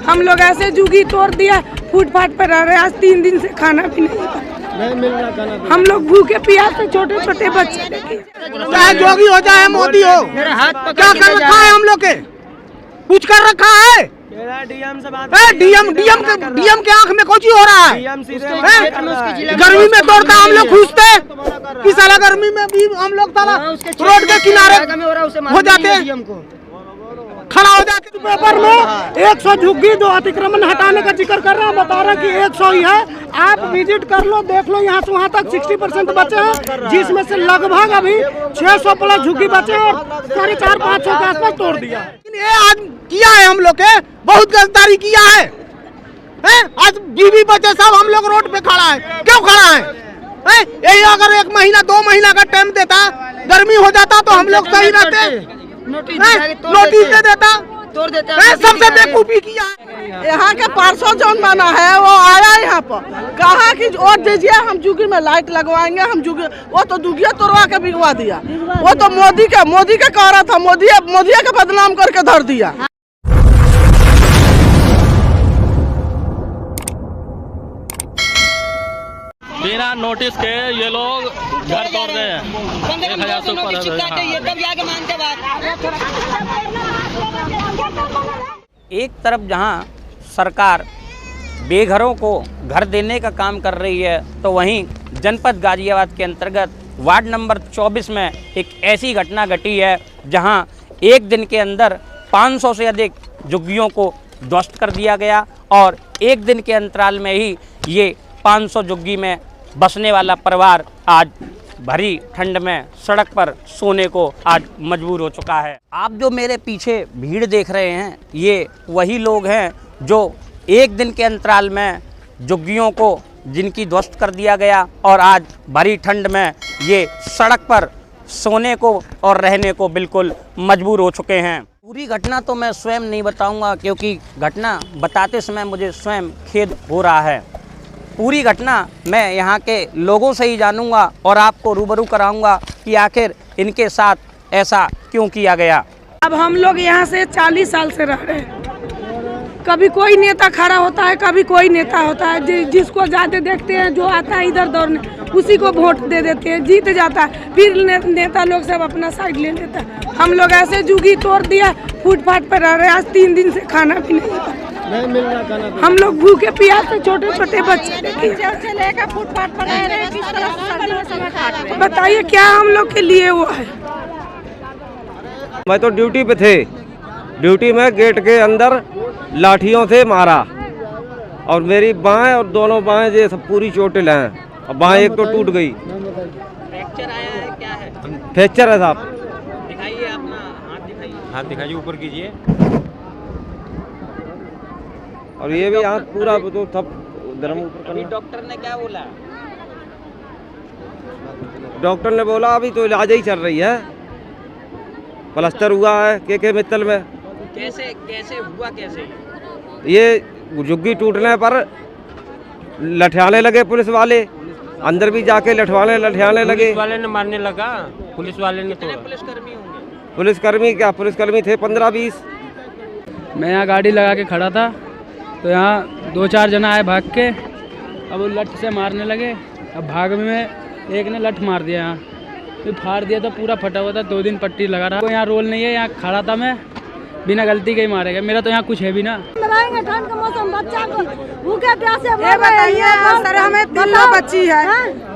हम लोग ऐसे जुगी तोड़ दिया, फुटपाथ पर रह रहे। आज 3 दिन से खाना भी नहीं मिल रहा खाना। हम लोग भूखे प्यासे छोटे छोटे बच्चे, चाहे जोगी हो चाहे मोदी हो, क्या कर रखा है हम लोग के? कुछ कर रखा है? डीएम से बात, डीएम के आंख में कुछ हो रहा है? गर्मी में तोड़ता हम लोग घुसते कि साला गर्मी में भी हम लोग साला रोड के किनारे हो जाते, खड़ा हो जाते। पेपर में 100 झुग्गी 2 अतिक्रमण हटाने का जिक्र कर रहा है, बता रहा कि 100 ही है। आप विजिट कर लो, देख लो, यहाँ से वहाँ तक 60% बचे हैं, जिसमें से लगभग अभी 600 प्लस झुग्गी बचे हैं और 450-500 के आसपास तोड़ दिया। ये आज किया है हम लोग के, बहुत गद्दारी किया है। आज बीवी बच्चे सब हम लोग रोड पे खड़ा है, क्यों खड़ा है? यही अगर 1 महीना 2 महीना का टाइम देता, गर्मी हो जाता तो हम लोग सही रहते। नोटिस दे देता, तोड़ देता। सबसे बेवकूफी किया है। यहाँ के पार्षद जौन बना है वो आया यहाँ पर, कहा कि वोट दीजिए, हम जुगी में लाइट लगवाएंगे, हम जुगी, वो तो जुगिया तोड़वा के बिगवा दिया। वो तो मोदी के कह रहा था, मोदी के बदनाम करके धर दिया। बिना नोटिस के ये लोग घर तोड़ रहे हैं। 1000 से ऊपर एक तरफ जहां सरकार बेघरों को घर देने का काम कर रही है, तो वहीं जनपद गाजियाबाद के अंतर्गत वार्ड नंबर 24 में एक ऐसी घटना घटी है जहां एक दिन के अंदर 500 से अधिक झुग्गियों को ध्वस्त कर दिया गया और एक दिन के अंतराल में ही ये 500 झुग्गी में बसने वाला परिवार आज भरी ठंड में सड़क पर सोने को आज मजबूर हो चुका है। आप जो मेरे पीछे भीड़ देख रहे हैं, ये वही लोग हैं जो एक दिन के अंतराल में झुग्गियों को जिनकी ध्वस्त कर दिया गया और आज भरी ठंड में ये सड़क पर सोने को और रहने को बिल्कुल मजबूर हो चुके हैं। पूरी घटना तो मैं स्वयं नहीं बताऊंगा, क्योंकि घटना बताते समय मुझे स्वयं खेद हो रहा है। पूरी घटना मैं यहाँ के लोगों से ही जानूंगा और आपको रूबरू कराऊंगा कि आखिर इनके साथ ऐसा क्यों किया गया। अब हम लोग यहाँ से 40 साल से रह रहे हैं। कभी कोई नेता खड़ा होता है, कभी कोई नेता होता है, जिसको ज़्यादा देखते हैं, जो आता है इधर दौड़ने, उसी को वोट दे देते हैं, जीत जाता है। फिर नेता लोग सब अपना साइड ले लेता है। हम लोग ऐसे जुगी तोड़ दिया, फुटपाथ पर रह रहे। आज 3 दिन से खाना भी नहीं मिल रहा खाना। हम लोग भूखे प्यासे छोटे छोटे बच्चे लेकर फुटपाथ पर रह रहे हैं। किस तरह बताइए क्या हम लोग के लिए हुआ है? मैं तो ड्यूटी पे थे, ड्यूटी में गेट के अंदर लाठियों से मारा और मेरी बाएं और दोनों बाएं ये सब पूरी चोटिल हैं और बाएं एक तो टूट गई। फ्रैक्चर आया है, क्या है? फ्रैक्चर है साहब। दिखाइए अपना हाथ, दिखाइए। हाथ दिखाइए, ऊपर कीजिए। और ये भी हाथ पूरा तो सब धर्म ऊपर करना। डॉक्टर ने क्या बोला? डॉक्टर ने बोला अभी तो इलाज ही चल रही है, प्लास्टर हुआ है के मित्तल में। कैसे हुआ कैसे? ये झुग्गी टूटने पर लठियाने लगे पुलिस वाले, अंदर भी जाके लठियाने लगे। पुलिस वाले ने मारने लगा, पुलिस वाले ने। कितने पुलिसकर्मी होंगे? पुलिसकर्मी थे 15-20। मैं यहाँ गाड़ी लगा के खड़ा था तो यहाँ 2-4 जना आए भाग के, अब वो लठ से मारने लगे। अब भाग में एक ने लठ मार दिया, यहाँ फिर फाड़ दिया तो पूरा फटा हुआ था। 2 दिन पट्टी लगा रहा। कोई यहाँ रोल नहीं है, यहाँ खड़ा था मैं, बिना गलती के ही मारे गए। मेरा तो यहाँ कुछ है भी ना। ठंड का मौसम, बच्चा को भूखे प्यासे बताइए सर, हमें 3 बच्ची है,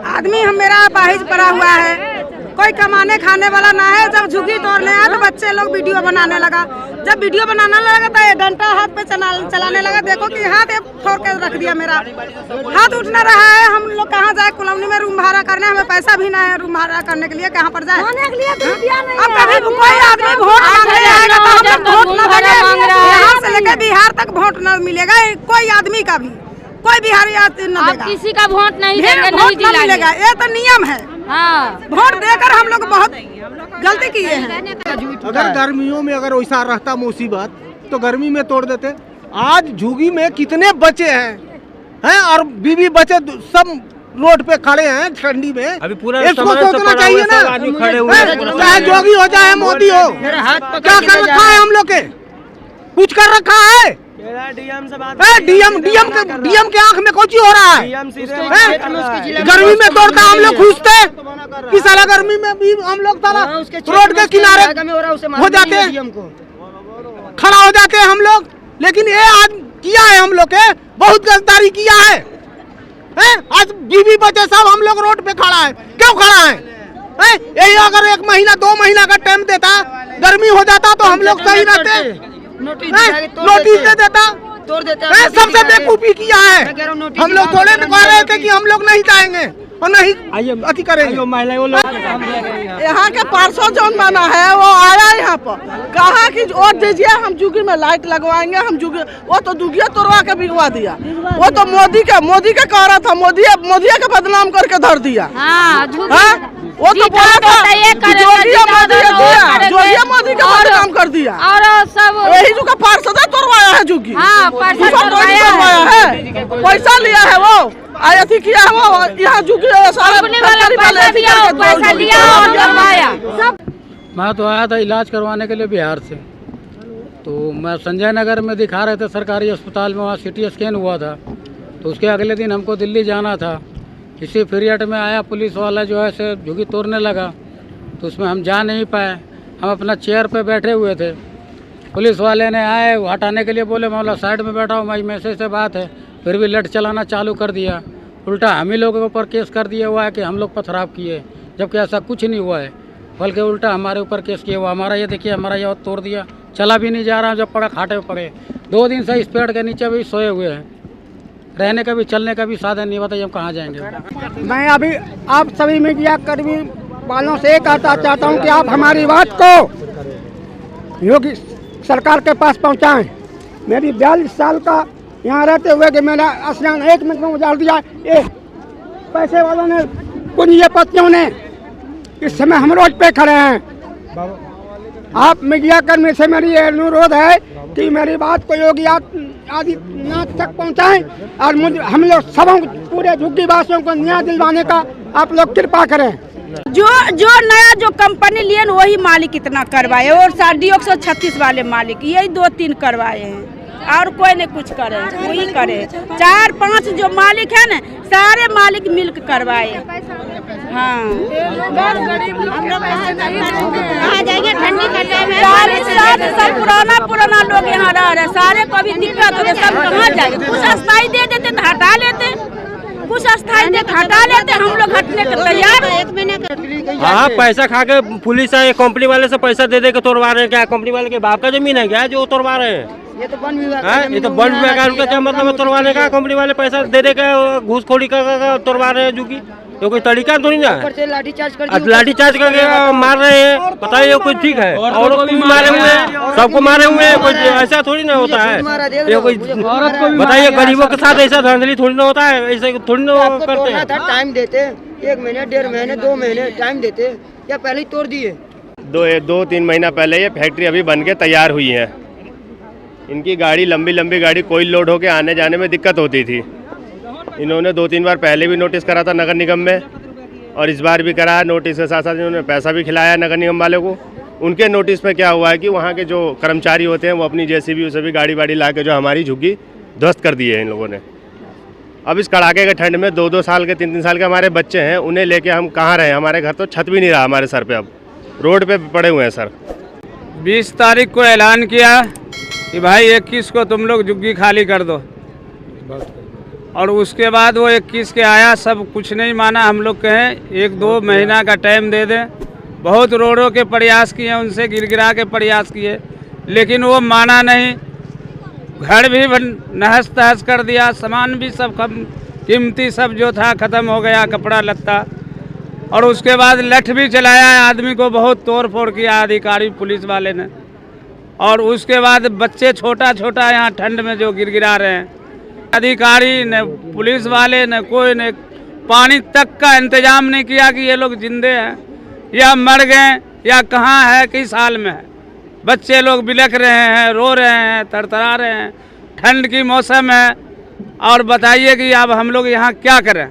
आदमी हम मेरा बाहिज पड़ा हुआ है, कोई कमाने खाने वाला ना है। जब झुग्गी तोड़ने आया तो बच्चे लोग वीडियो बनाने लगा। जब वीडियो बनाने लगा तो ये डंडा हाथ पे चलाने लगा। देखो कि हाथ फोड़ के रख दिया, मेरा हाथ उठ न रहा है। हम लोग कहाँ जाए? कॉलोनी में रूम भाड़ा करने, हमें पैसा भी ना है रूम भाड़ा करने के लिए। कहाँ पर जाए? अब कभी कोई आदमी वोट मांगने आएगा तो हम लोग वोट न देंगे। यहाँ से लेकर बिहार तक वोट न मिलेगा कोई आदमी का भी, कोई बिहारी आदमी न देगा। किसी का वोट नहीं देंगे, वोट न मिलेगा, ये तो नियम है। हाँ, वोट देकर हम लोग बहुत गलती किए हैं। अगर गर्मियों में अगर वैसा रहता मुसीबत तो गर्मी में तोड़ देते। आज झुग्गी में कितने बच्चे हैं और बीवी बच्चे सब रोड पे खड़े हैं ठंडी में। अभी पूरा इसको सोचना चाहिए ना, चाहे जोगी हो चाहे मोदी हो, क्या कर रखा है हम लोग के? कुछ कर रखा है? डीएम के आंख में कुछ हो रहा है। गर्मी में दौड़ता हम लोग खुशते कि साला गर्मी में भी हम लोग साला रोड के किनारे हो जाते हैं, खड़ा हो जाते हैं हम लोग। लेकिन ये आज किया है हम लोग के बहुत गद्दारी किया है। आज बीवी बच्चे सब हम लोग रोड पे खड़ा है, क्यों खड़ा है? यही अगर 1 महीना 2 महीना का टाइम देता, गर्मी हो जाता तो हम लोग सही रहते। नोटिस दे देता, तोड़ देता। सबसे बेवकूफी किया है। हम लोग थोड़े कह रहे थे कि हम लोग नहीं जाएंगे और नहीं अति करेंगे। यहाँ के पार्षद जो बना है वो आया यहाँ पर, कहा कि वोट दीजिए, हम जुगी में लाइट लगवाएंगे, हम जुगी, वो तो दुगिया तोड़वा के बिगवा दिया। वो तो मोदी के कह रहा था, मोदी के बदनाम करके धर दिया। वो तो बोला था मोदी का बदनाम कर दिया और सब यही जो का पार्षद तोड़वाया है जुगी। तोड़वाया है, पैसा लिया है वो अथी किया है वो यहाँ जुगी सारे पैसा लिया और करवाया सब। मैं तो आया था इलाज करवाने के लिए बिहार से, तो मैं संजय नगर में दिखा रहे थे सरकारी अस्पताल में, वहाँ CT स्कैन हुआ था। तो उसके अगले दिन हमको दिल्ली जाना था। इसी पीरियड में आया पुलिस वाला जो है से झुग्गी तोड़ने लगा, तो उसमें हम जा नहीं पाए। हम अपना चेयर पे बैठे हुए थे, पुलिस वाले ने आए हटाने के लिए, बोले मौला साइड में बैठा हूँ, मैं मैसेज से बात है, फिर भी लठ चलाना चालू कर दिया। उल्टा हम ही लोगों के ऊपर केस कर दिया हुआ है कि हम लोग पथराव किए, जबकि ऐसा कुछ नहीं हुआ है, बल्कि उल्टा हमारे ऊपर केस किया हुआ। हमारा ये देखिए, हमारा ये तोड़ दिया, चला भी नहीं जा रहा, जब पड़ा खाटे पे पड़े। 2 दिन से इस पेड़ के नीचे भी सोए हुए हैं, रहने का भी चलने का भी साधन नहीं, बताइए हम कहाँ जाएंगे। मैं अभी आप सभी मीडिया कर्मी वालों से कहना चाहता हूँ कि आप हमारी बात को योगी सरकार के पास पहुँचाएं। मेरी 42 साल का यहाँ रहते हुए कि मेरा स्नान 1 मिनट में उजाड़ दिया, ये पैसे वालों ने, पूंजीपतियों ने। इस समय हम रोड पे खड़े हैं। आप मीडिया कर्मी से मेरी अनुरोध है कि मेरी बात को योगी आदित्यनाथ तक पहुंचाएं और हम लोग सबों पूरे झुग्गी वासियों को न्याय दिलवाने का आप लोग कृपा करें। जो नया जो कंपनी लिए वही मालिक इतना करवाए और 136 वाले मालिक यही 2-3 करवाए हैं और कोई नहीं कुछ करे, वही करे। 4-5 जो मालिक है ना, सारे मालिक मिलकर करवाए। हाँ, जाएंगे ठंडी का टाइम है, सब पुराना लोग यहाँ रह रहे, सारे को भी दिक्कत हो रही, सब कहाँ जाएंगे? कुछ अस्थायी दे देते तो हटा लेते, कुछ अस्थायी दे हटा लेते, हम लोग हटने के तैयार। 1 महीने का हाँ, पैसा खा के पुलिस आए, कंपनी वाले से पैसा दे के तोड़वा रहे हैं। क्या कंपनी वाले के बाप का जमीन है क्या जो तोड़वा रहे हैं? ये तो वन विभाग का उनका क्या मतलब है तोड़वाने का? कंपनी वाले पैसा दे के घूसखोरी का तोड़वा रहे हैं जुगी, तो कोई तरीका थोड़ी ना। लाठी चार्ज करके मार रहे हैं, बताइए कुछ ठीक है? औरों को भी मारे हुए हैं, सबको मारे हुए हैं, कुछ ऐसा थोड़ी ना होता है। ये कोई बताइए, गरीबों के साथ ऐसा धांधली थोड़ी ना होता है, ऐसे थोड़ी ना करते हैं। टाइम देते 1 महीने 1.5 महीने 2 महीने टाइम देते, या पहले ही तोड़ दिए? 2-3 महीना पहले ये फैक्ट्री अभी बन के तैयार हुई है। इनकी गाड़ी लंबी गाड़ी कोई लोड होके आने जाने में दिक्कत होती थी। इन्होंने 2-3 बार पहले भी नोटिस करा था नगर निगम में, और इस बार भी करा है। नोटिस के साथ साथ इन्होंने पैसा भी खिलाया नगर निगम वाले को। उनके नोटिस में क्या हुआ है कि वहाँ के जो कर्मचारी होते हैं वो अपनी JCB उसे भी गाड़ी वाड़ी ला के जो हमारी झुग्गी ध्वस्त कर दी है इन लोगों ने। अब इस कड़ाके के ठंड में 2-2 साल के 3-3 साल के हमारे बच्चे हैं, उन्हें लेके हम कहाँ रहे? हमारे घर तो छत भी नहीं रहा हमारे सर पे, अब रोड पे पड़े हुए हैं सर। 20 तारीख को ऐलान किया कि भाई 21 को तुम लोग झुग्गी खाली कर दो, और उसके बाद वो 21 के आया, सब कुछ नहीं माना। हम लोग कहें 1-2 महीना का टाइम दे दें, बहुत रोडों के प्रयास किए, उनसे गिरा के प्रयास किए, लेकिन वो माना नहीं। घर भी नहस तहस कर दिया, सामान भी सब कीमती सब जो था ख़त्म हो गया, कपड़ा लत्ता। और उसके बाद लठ भी चलाया है, आदमी को बहुत तोड़ फोड़ किया अधिकारी पुलिस वाले ने। और उसके बाद बच्चे छोटा यहाँ ठंड में जो गिरा रहे हैं, अधिकारी ने, पुलिस वाले ने, कोई ने पानी तक का इंतजाम नहीं किया कि ये लोग जिंदे हैं या मर गए या कहाँ है, किस हाल में है। बच्चे लोग बिलख रहे हैं, रो रहे हैं, तरतरा रहे हैं, ठंड की मौसम है। और बताइए कि अब हम लोग यहाँ क्या करें?